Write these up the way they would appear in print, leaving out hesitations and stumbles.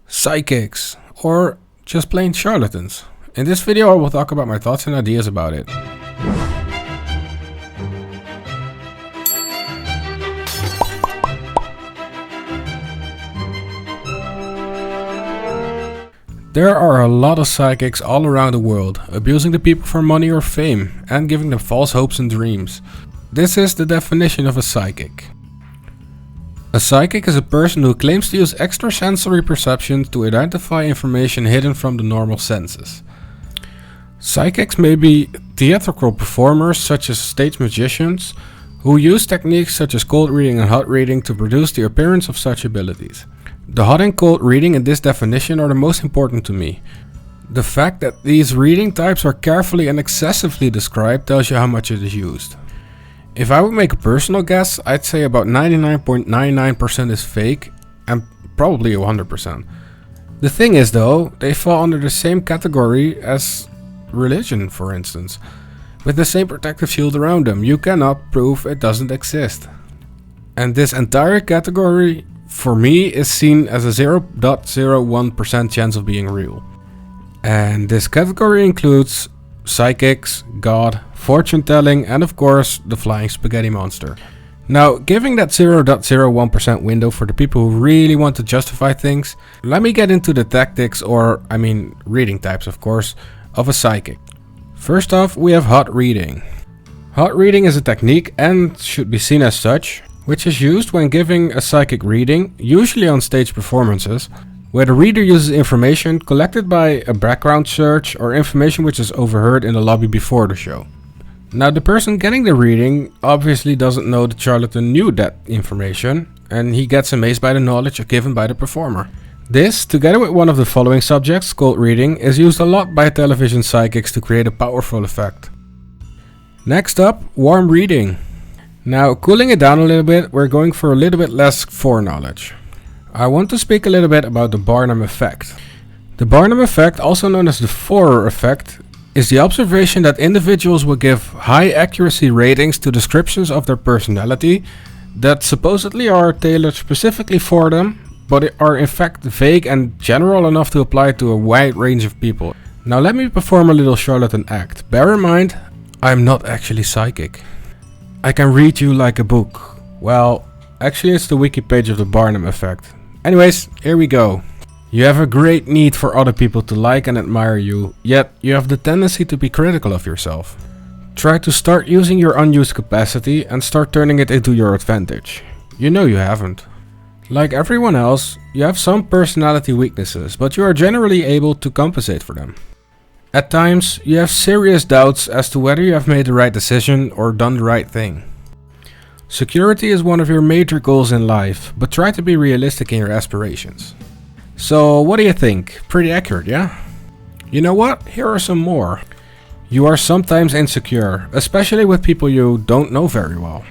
psychics, or just plain charlatans. In this video I will talk about my thoughts and ideas about it. There are a lot of psychics all around the world, abusing the people for money or fame, and giving them false hopes and dreams. This is the definition of a psychic. A psychic is a person who claims to use extrasensory perception to identify information hidden from the normal senses. Psychics may be theatrical performers such as stage magicians, who use techniques such as cold reading and hot reading to produce the appearance of such abilities. The hot and cold reading in this definition are the most important to me. The fact that these reading types are carefully and excessively described tells you how much it is used. If I would make a personal guess, I'd say about 99.99% is fake and probably 100%. The thing is though, they fall under the same category as religion, for instance. With the same protective shield around them, you cannot prove it doesn't exist. And this entire category, for me, is seen as a 0.01% chance of being real. And this category includes psychics, God, fortune telling, and of course the flying spaghetti monster. Now, giving that 0.01% window for the people who really want to justify things, let me get into the tactics, or reading types of course, of a psychic. First off, we have hot reading. Hot reading is a technique, and should be seen as such, which is used when giving a psychic reading, usually on stage performances, where the reader uses information collected by a background search or information which is overheard in the lobby before the show. Now, the person getting the reading obviously doesn't know the charlatan knew that information, and he gets amazed by the knowledge given by the performer. This, together with one of the following subjects, cold reading, is used a lot by television psychics to create a powerful effect. Next up, warm reading. Now, cooling it down a little bit, we're going for a little bit less foreknowledge. I want to speak a little bit about the Barnum effect. The Barnum effect, also known as the Forer effect, is the observation that individuals will give high accuracy ratings to descriptions of their personality that supposedly are tailored specifically for them, but are in fact vague and general enough to apply to a wide range of people. Now let me perform a little charlatan act. Bear in mind, I'm not actually psychic. I can read you like a book. Well, actually it's the wiki page of the Barnum effect. Anyways, here we go. You have a great need for other people to like and admire you, yet you have the tendency to be critical of yourself. Try to start using your unused capacity and start turning it into your advantage. You know you haven't. Like everyone else, you have some personality weaknesses, but you are generally able to compensate for them. At times, you have serious doubts as to whether you have made the right decision or done the right thing. Security is one of your major goals in life, but try to be realistic in your aspirations. So, what do you think? Pretty accurate, yeah? You know what? Here are some more. You are sometimes insecure, especially with people you don't know very well.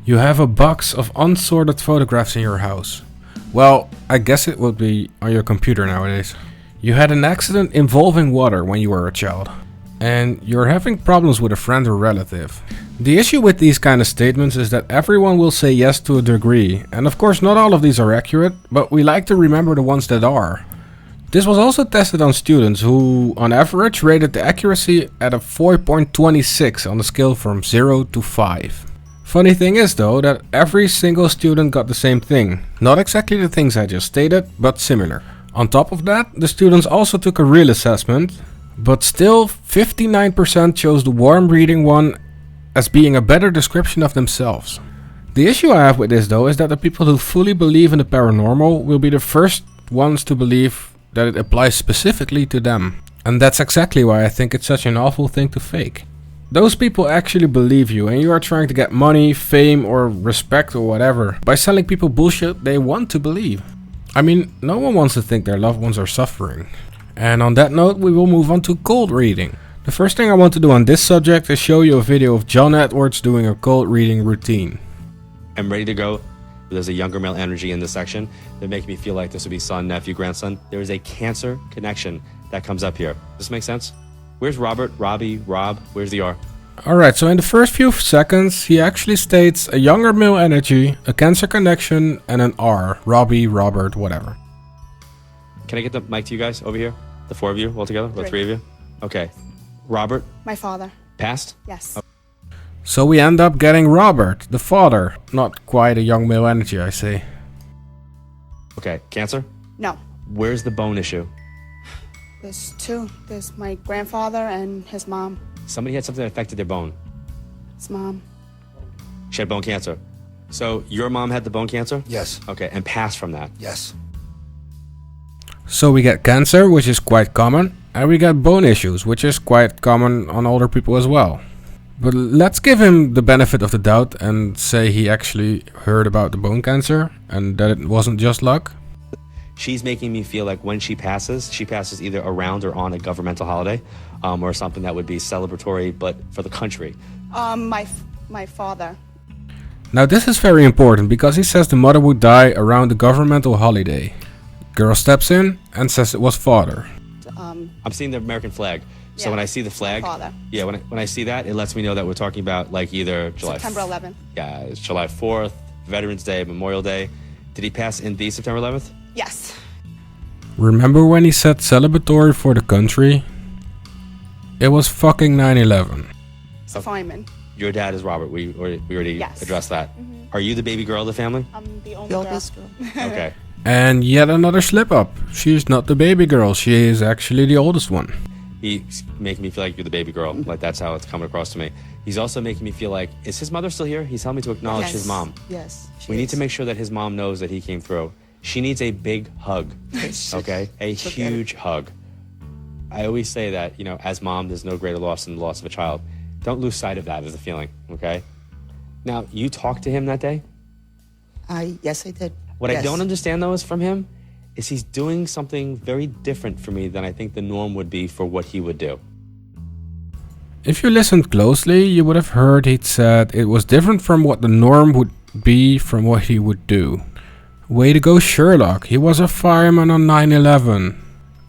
You have a box of unsorted photographs in your house. Well, I guess it would be on your computer nowadays. You had an accident involving water when you were a child. And you're having problems with a friend or relative. The issue with these kind of statements is that everyone will say yes to a degree, and of course not all of these are accurate, but we like to remember the ones that are. This was also tested on students who, on average, rated the accuracy at a 4.26 on the scale from 0 to 5. Funny thing is though, that every single student got the same thing. Not exactly the things I just stated, but similar. On top of that, the students also took a real assessment, but still 59% chose the warm reading one as being a better description of themselves. The issue I have with this though is that the people who fully believe in the paranormal will be the first ones to believe that it applies specifically to them. And that's exactly why I think it's such an awful thing to fake. Those people actually believe you, and you are trying to get money, fame, or respect or whatever by selling people bullshit they want to believe. I mean, no one wants to think their loved ones are suffering. And on that note, we will move on to cold reading. The first thing I want to do on this subject is show you a video of John Edwards doing a cold reading routine. I'm ready to go. There's a younger male energy in this section that makes me feel like this would be son, nephew, grandson. There is a Cancer connection that comes up here. Does this make sense? Where's Robert, Robbie, Rob? Where's the R? Alright, so in the first few seconds, he actually states a younger male energy, a Cancer connection, and an R, Robbie, Robert, whatever. Can I get the mic to you guys over here? The 4 of you all together? Or 3 of you? Okay. Robert? My father. Passed? Yes. So we end up getting Robert, the father. Not quite a young male energy, I see. Okay. Cancer? No. Where's the bone issue? There's 2. There's my grandfather and his mom. Somebody had something that affected their bone. His mom. She had bone cancer. So your mom had the bone cancer? Yes. Okay, and passed from that. Yes. So we get cancer, which is quite common, and we get bone issues, which is quite common on older people as well. But let's give him the benefit of the doubt and say he actually heard about the bone cancer and that it wasn't just luck. She's making me feel like when she passes either around or on a governmental holiday, or something that would be celebratory, but for the country. My father. Now this is very important because he says the mother would die around the governmental holiday. Girl steps in and says it was father. I'm seeing the American flag. So Yeah, when I see the flag, father. yeah, when I see that, it lets me know that we're talking about like either July September 11th. Yeah, it's July 4th, Veterans Day, Memorial Day. Did he pass in the September 11th? Yes. Remember when he said celebratory for the country? It was fucking 9/11. It's a fireman. Your dad is Robert. We already Yes. addressed that. Are you the baby girl of the family? I'm the only The girl. oldest girl. Okay. And yet another slip up. She's not the baby girl, she is actually the oldest one. He's making me feel like you're the baby girl. Like that's how it's coming across to me. He's also making me feel like, is his mother still here? He's telling me to acknowledge his mom. Yes. We need to make sure that his mom knows that he came through. She needs a big hug, okay? A huge hug. I always say that, you know, as mom, there's no greater loss than the loss of a child. Don't lose sight of that as a feeling, okay? Now, you talked to him that day? Yes, I did. What I Yes. don't understand, though, is from him, is he's doing something very different for me than I think the norm would be for what he would do. If you listened closely, you would have heard he'd said it was different from what the norm would be from what he would do. Way to go, Sherlock. He was a fireman on 9/11.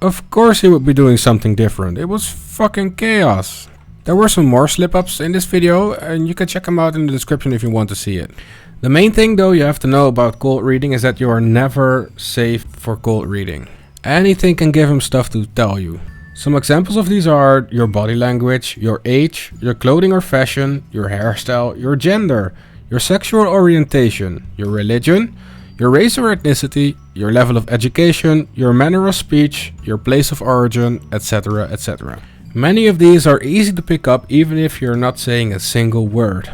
Of course he would be doing something different. It was fucking chaos. There were some more slip-ups in this video and you can check them out in the description if you want to see it. The main thing though you have to know about cold reading is that you are never safe for cold reading. Anything can give him stuff to tell you. Some examples of these are your body language, your age, your clothing or fashion, your hairstyle, your gender, your sexual orientation, your religion, your race or ethnicity, your level of education, your manner of speech, your place of origin, etc, etc. Many of these are easy to pick up even if you're not saying a single word.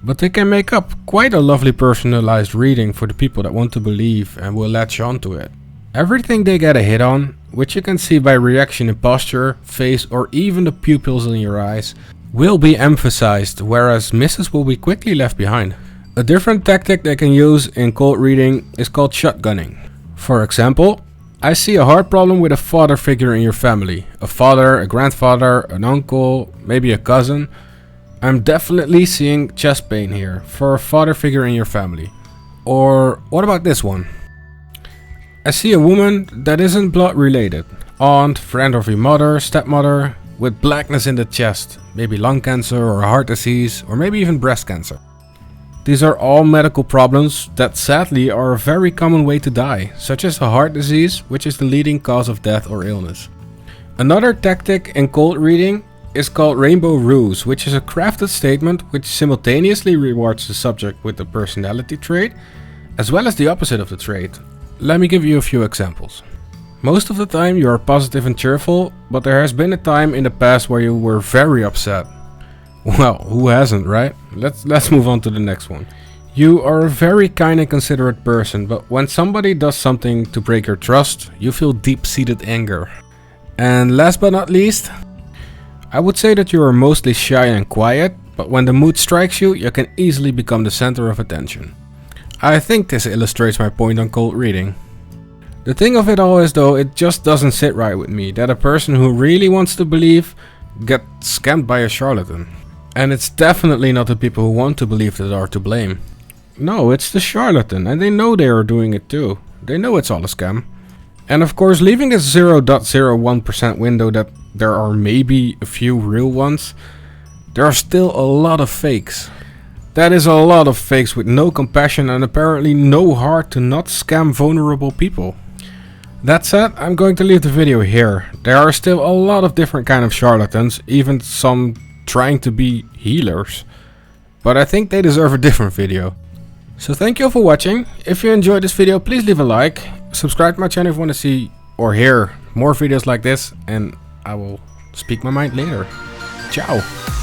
But they can make up quite a lovely personalized reading for the people that want to believe and will latch onto it. Everything they get a hit on, which you can see by reaction in posture, face or even the pupils in your eyes, will be emphasized, whereas misses will be quickly left behind. A different tactic they can use in cold reading is called shotgunning. For example, I see a heart problem with a father figure in your family. A father, a grandfather, an uncle, maybe a cousin. I'm definitely seeing chest pain here for a father figure in your family. Or what about this one? I see a woman that isn't blood related. Aunt, friend of your mother, stepmother, with blackness in the chest. Maybe lung cancer or heart disease or maybe even breast cancer. These are all medical problems that sadly are a very common way to die, such as a heart disease, which is the leading cause of death or illness. Another tactic in cold reading is called Rainbow Ruse, which is a crafted statement which simultaneously rewards the subject with a personality trait, as well as the opposite of the trait. Let me give you a few examples. Most of the time you are positive and cheerful, but there has been a time in the past where you were very upset. Well, who hasn't, right? Let's move on to the next one. You are a very kind and considerate person, but when somebody does something to break your trust, you feel deep-seated anger. And last but not least, I would say that you are mostly shy and quiet, but when the mood strikes you, you can easily become the center of attention. I think this illustrates my point on cold reading. The thing of it all is though, it just doesn't sit right with me that a person who really wants to believe gets scammed by a charlatan. And it's definitely not the people who want to believe that are to blame. No, it's the charlatan, and they know they are doing it too. They know it's all a scam. And of course, leaving this 0.01% window that there are maybe a few real ones, there are still a lot of fakes. That is a lot of fakes with no compassion and apparently no heart to not scam vulnerable people. That said, I'm going to leave the video here. There are still a lot of different kind of charlatans, even some trying to be healers. But I think they deserve a different video. So thank you all for watching. If you enjoyed this video, please leave a like. Subscribe to my channel if you want to see or hear more videos like this. And I will speak my mind later. Ciao.